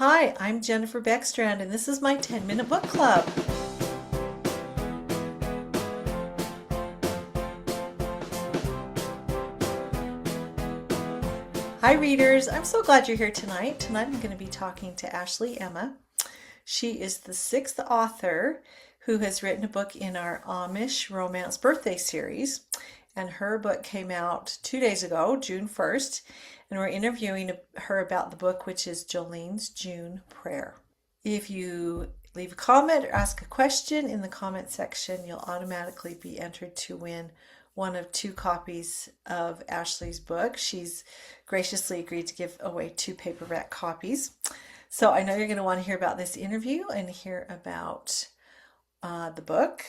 Hi, I'm Jennifer Beckstrand, and this is my 10-minute book club. Hi, readers. I'm so glad you're here tonight. Tonight I'm going to be talking to Ashley Emma. She is the sixth author who has written a book in our Amish Romance Birthday series. And her book came out 2 days ago, June 1st. And we're interviewing her about the book, which is Jolene's June Prayer. If you leave a comment or ask a question in the comment section, you'll automatically be entered to win one of two copies of Ashley's book. She's graciously agreed to give away two paperback copies. So I know you're going to want to hear about this interview and hear about the book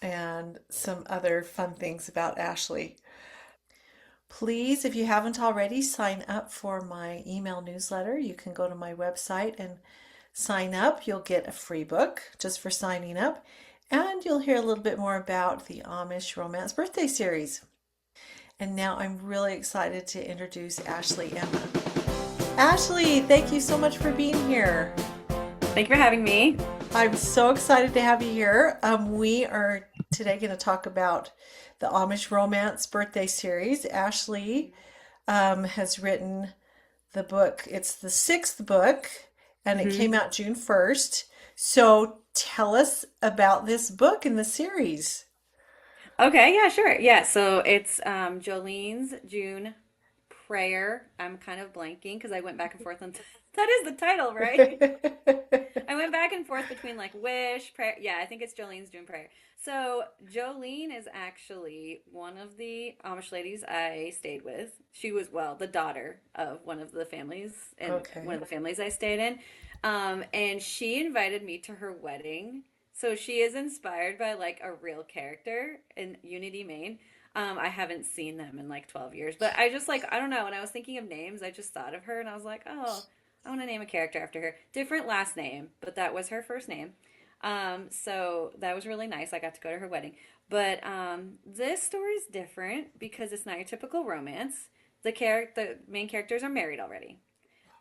and some other fun things about Ashley. Please, if you haven't already, sign up for my email newsletter. You can go to my website and sign up. You'll get a free book just for signing up, and you'll hear a little bit more about the Amish Romance Birthday Series. And now I'm really excited to introduce Ashley Emma. Ashley, thank you so much for being here. Thank you for having me. I'm so excited to have you here. We are today going to talk about the Amish Romance Birthday Series. Ashley has written the book. It's the sixth book, and it hmm came out June 1st. So tell us about this book in the series. Okay, yeah, sure. Yeah, so it's Jolene's June Prayer. I'm kind of blanking because I went back and forth on that is the title, right? I went back and forth between like wish, prayer. Yeah, I think it's Jolene's June Prayer. So Jolene is actually one of the Amish ladies I stayed with. She was, well, the daughter of one of the families and one of Okay. the families I stayed in. And she invited me to her wedding. So she is inspired by like a real character in Unity, Maine. I haven't seen them in like 12 years, but I just like, I don't know. When I was thinking of names, I just thought of her and I was like, oh, I want to name a character after her. Different last name, but that was her first name. So that was really nice. I got to go to her wedding. But this story is different because it's not your typical romance. The main characters are married already.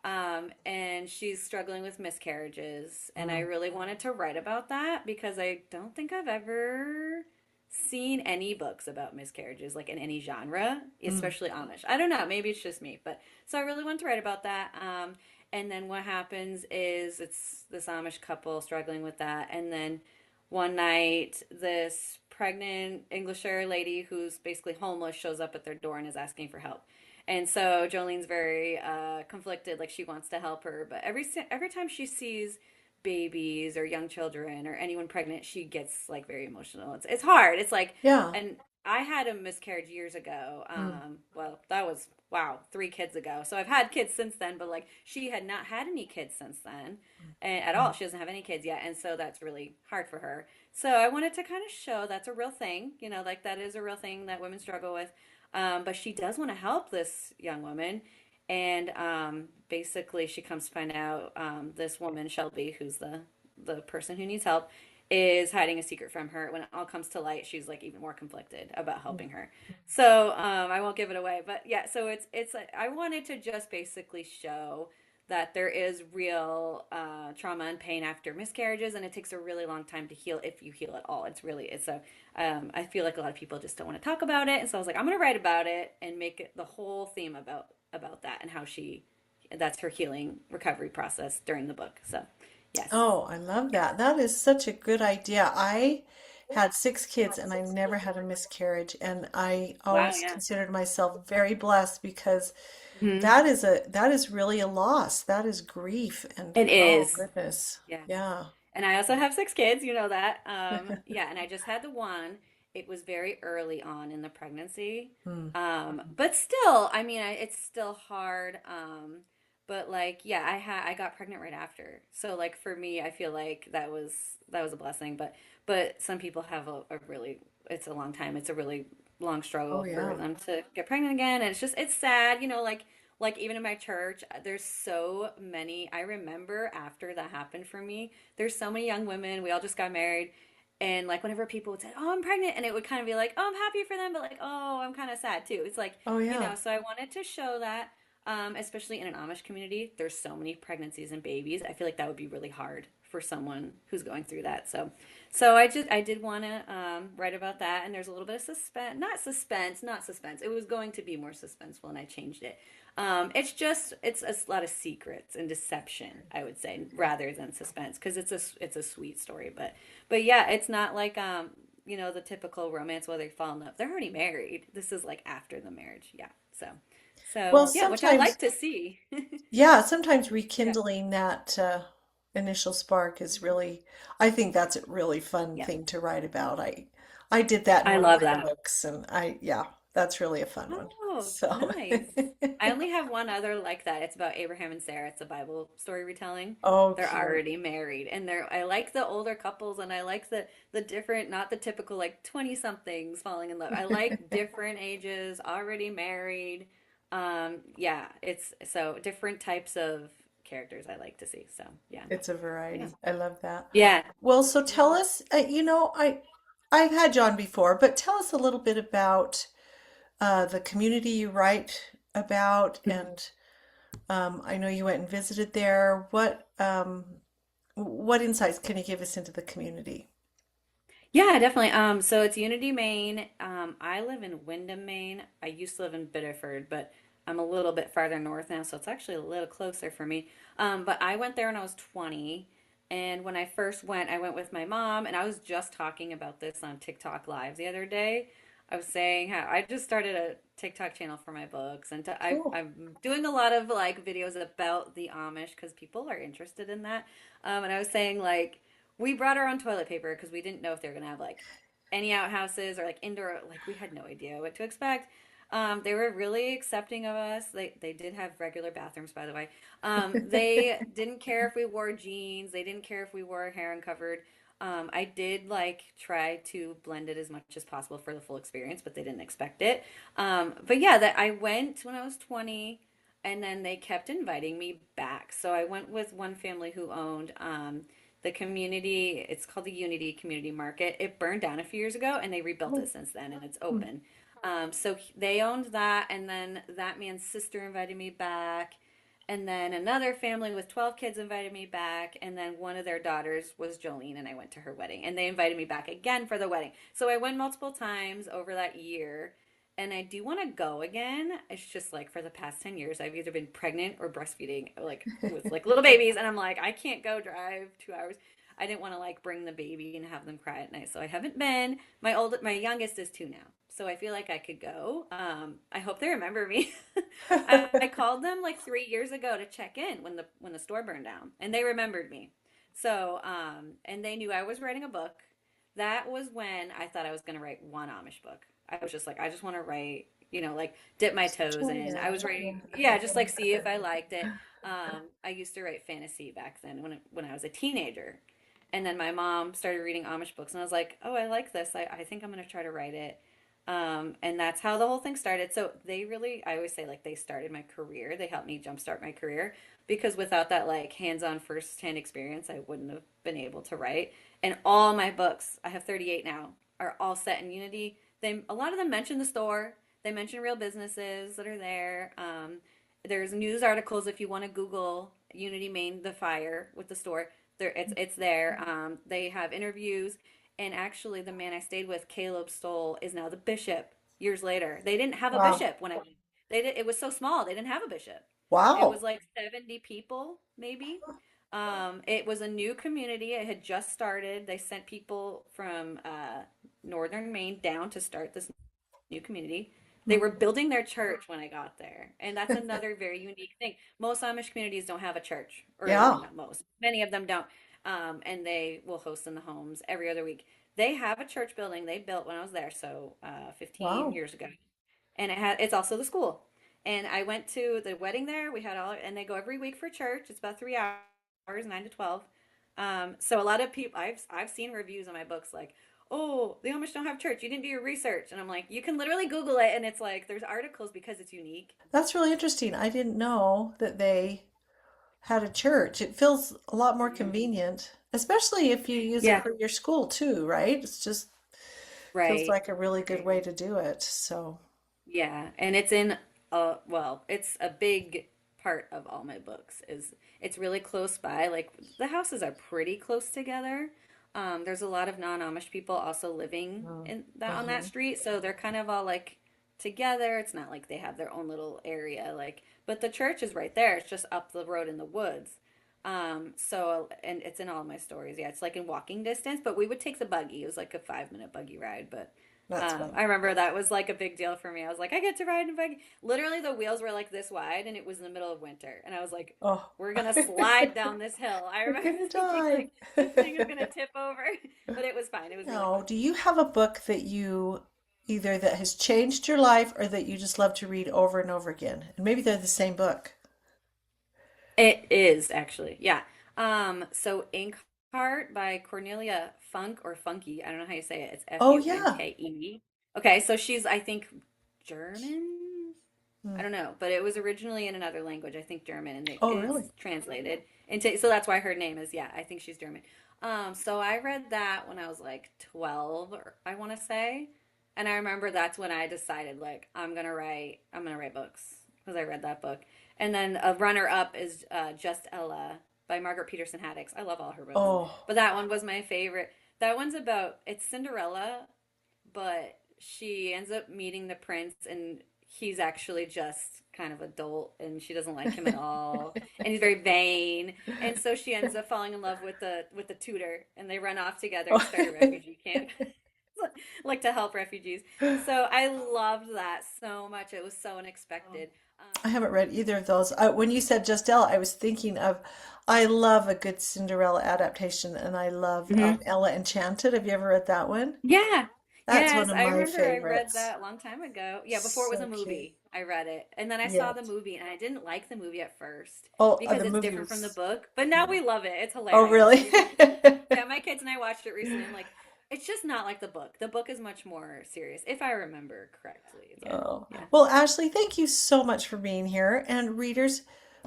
And she's struggling with miscarriages. And I Mm. really wanted to write about that because I don't think I've ever seen any books about miscarriages, like in any genre, Mm. especially Amish. I don't know, maybe it's just me, but so I really want to write about that. And then what happens is it's this Amish couple struggling with that, and then one night this pregnant Englisher lady who's basically homeless shows up at their door and is asking for help. And so Jolene's very conflicted, like she wants to help her, but every time she sees babies or young children or anyone pregnant, she gets like very emotional. It's hard. It's like, Yeah. and I had a miscarriage years ago. Mm. Well, that was wow, 3 kids ago. So I've had kids since then, but like she had not had any kids since then, and at all. Mm. She doesn't have any kids yet, and so that's really hard for her. So I wanted to kind of show that's a real thing. Like that is a real thing that women struggle with. But she does want to help this young woman. And basically, she comes to find out this woman, Shelby, who's the person who needs help, is hiding a secret from her. When it all comes to light, she's like even more conflicted about Mm. helping her. So I won't give it away, but yeah. So it's I wanted to just basically show that there is real trauma and pain after miscarriages, and it takes a really long time to heal if you heal at all. It's a I feel like a lot of people just don't want to talk about it, and so I was like, I'm gonna write about it and make it the whole theme about that and how she that's her healing recovery process during the book. So yes. Oh, I love that. That is such a good idea. I had six kids and I never had a miscarriage, and I Wow. always Yeah. considered myself very blessed because hmm that is really a loss. That is grief, and It oh is. goodness. Yeah. Yeah. And I also have 6 kids, you know that. Yeah, and I just had the one. It was very early on in the pregnancy. Hmm. But still, I mean, it's still hard. But like, yeah, I got pregnant right after. So like for me, I feel like that was a blessing. But some people have a really it's a long time. It's a really long Oh struggle for yeah. them to get pregnant again. And it's sad, like even in my church, there's so many. I remember after that happened for me, there's so many young women. We all just got married. And like whenever people would say, "Oh, I'm pregnant," and it would kind of be like, "Oh, I'm happy for them," but like, "Oh, I'm kind of sad too." It's like, Oh yeah. so I wanted to show that. especially in an Amish community. There's so many pregnancies and babies. I feel like that would be really hard for someone who's going through that. So I did want to write about that, and there's a little bit of suspense, not suspense. It was going to be more suspenseful, and I changed it. It's a lot of secrets and deception, I would say, rather than suspense, because it's a sweet story. But yeah, it's not like the typical romance where they fall in love. They're already married. This is like after the marriage. Yeah. So Well, yeah, which I sometimes, like to see. yeah, sometimes Yeah. rekindling that initial spark is really, I think that's a really fun Yeah. thing to write about. I did that in I one of love my that. books, and yeah, that's really a fun one. Oh, So, nice. I only have one other like that. It's about Abraham and Sarah. It's a Bible story retelling. oh, They're cute. already married, and I like the older couples, and I like the different, not the typical like 20 somethings falling in love. I like different ages, already married. Yeah, it's so different types of characters I like to see. So, yeah. It's a Yeah. variety. I love that. Yeah. Well, so tell Mhm. us, I've had John before, but tell us a little bit about the community you write about, and I know you went and visited there. What insights can you give us into the community? Yeah, definitely. So it's Unity, Maine. I live in Windham, Maine. I used to live in Biddeford, but I'm a little bit farther north now, so it's actually a little closer for me. But I went there when I was 20, and when I first went, I went with my mom, and I was just talking about this on TikTok Live the other day. I was saying how I just started a TikTok channel for my books, and Cool. I'm doing a lot of like videos about the Amish because people are interested in that. And I was saying like we brought our own toilet paper because we didn't know if they were gonna have like any outhouses or like indoor. Like we had no idea what to expect. They were really accepting of us. They did have regular bathrooms, by the way. They didn't care if we wore jeans. They didn't care if we wore hair uncovered. I did like try to blend it as much as possible for the full experience, but they didn't expect it. But yeah, that I went when I was 20, and then they kept inviting me back. So I went with one family who owned the community. It's called the Unity Community Market. It burned down a few years ago, and they rebuilt Oh, it since then, and it's hmm. open. So they owned that, and then that man's sister invited me back. And then another family with 12 kids invited me back. And then one of their daughters was Jolene, and I went to her wedding. And they invited me back again for the wedding. So I went multiple times over that year. And I do want to go again. It's just like for the past 10 years, I've either been pregnant or breastfeeding, like with like little babies. And I'm like, I can't go drive 2 hours. I didn't want to like bring the baby and have them cry at night. So I haven't been. My youngest is 2 now. So I feel like I could go. I hope they remember me. I called them like 3 years ago to check in when the store burned down, and they remembered me. So and they knew I was writing a book. That was when I thought I was going to write one Amish book. I was just like, I just want to write, like dip my toes Sure, in. yeah. I was writing, yeah, just like see if I liked it. I used to write fantasy back then when I was a teenager, and then my mom started reading Amish books, and I was like, oh, I like this. I think I'm going to try to write it. And that's how the whole thing started. So they really, I always say, like, they started my career. They helped me jumpstart my career because without that, like, hands on first hand experience, I wouldn't have been able to write. And all my books, I have 38 now, are all set in Unity. A lot of them mention the store, they mention real businesses that are there. There's news articles if you want to Google Unity Maine, the fire with the store. It's there. They have interviews, and actually, the man I stayed with, Caleb Stoll, is now the bishop years later. They didn't have a Wow. bishop when I went. It was so small, they didn't have a bishop. It was Wow. like 70 people, maybe. It was a new community. It had just started. They sent people from northern Maine down to start this new community. They were Mhm. building their church when I got there. And that's another very unique thing. Most Amish communities don't have a church, or Yeah. not most, many of them don't. And they will host in the homes every other week. They have a church building they built when I was there, so 15 Wow. years ago. And it's also the school. And I went to the wedding there. We had all, and they go every week for church. It's about 3 hours, 9 to 12. So a lot of people, I've seen reviews on my books like, oh, the Amish don't have church. You didn't do your research. And I'm like, you can literally Google it, and it's like there's articles because it's unique. That's really interesting. I didn't know that they had a church. It feels a lot more Mhm. convenient, especially if you use it Yeah, for your school too, right? It's just feels right. like a really good Right. way to do it. So, Yeah, and it's in well, it's a big part of all my books is it's really close by. Like the houses are pretty close together. There's a lot of non-Amish people also living Mm. in that on that Uh-huh. street, so they're kind of all like together. It's not like they have their own little area, like, but the church is right there. It's just up the road in the woods. So and it's in all my stories. Yeah, it's like in walking distance, but we would take the buggy. It was like a 5 minute buggy ride, but That's fun. I remember that was like a big deal for me. I was like, I get to ride in a buggy. Literally, the wheels were like this wide, and it was in the middle of winter, and I was like, Oh, we're gonna slide down this hill. I you're remember gonna thinking die. like this thing is gonna tip over, but it was fine. It was really Now, fun. do you have a book that you either that has changed your life or that you just love to read over and over again? And maybe they're the same book. It is actually, yeah. So Inkheart by Cornelia Funk or Funky. I don't know how you say it. It's Oh, yeah. Funke. Okay, so she's I think German. Hmm. I don't know, but it was originally in another language, I think German, and Oh, it's really? translated into, so that's why her name is, yeah, I think she's German. So I read that when I was like 12, or I want to say, and I remember that's when I decided like I'm gonna write books because I read that book. And then a runner up is Just Ella by Margaret Peterson Haddix. I love all her books, Oh, but that one was my favorite. That one's about it's Cinderella, but she ends up meeting the prince and he's actually just kind of adult and she doesn't like him at all and he's very vain and so she ends up falling in love with the tutor and they run off together and start a oh. refugee camp like to help refugees. So I loved that so much. It was so unexpected. I haven't read either of those. When you said Just Ella, I was thinking of, I love a good Cinderella adaptation, and I love Mhm. Ella Enchanted. Have you ever read that one? Yeah. That's one Yes, of I my remember I read favorites. that a long time ago. Yeah, before it was a So cute. movie, I read it. And then I saw the Yes. movie and I didn't like the movie at first Oh, because the it's movie different from the was. book, but now we love it. It's Oh, hilarious. really? Yeah, my kids and I watched it recently. I'm like, it's just not like the book. The book is much more serious, if I remember correctly. Yeah. Oh, Yeah. well, Ashley, thank you so much for being here. And readers,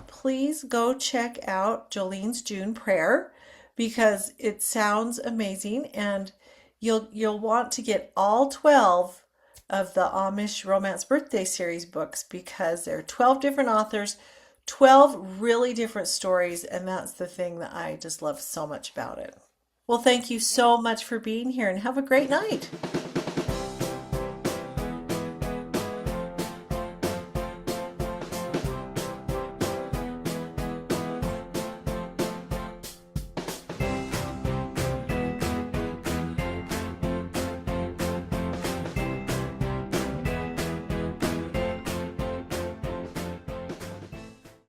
please go check out Jolene's June prayer because it sounds amazing, and you'll want to get all 12 of the Amish Romance Birthday Series books because there are 12 different authors, 12 really different stories, and that's the thing that I just love so much about it. Well, thank you Yeah. so much for being here and have a great night.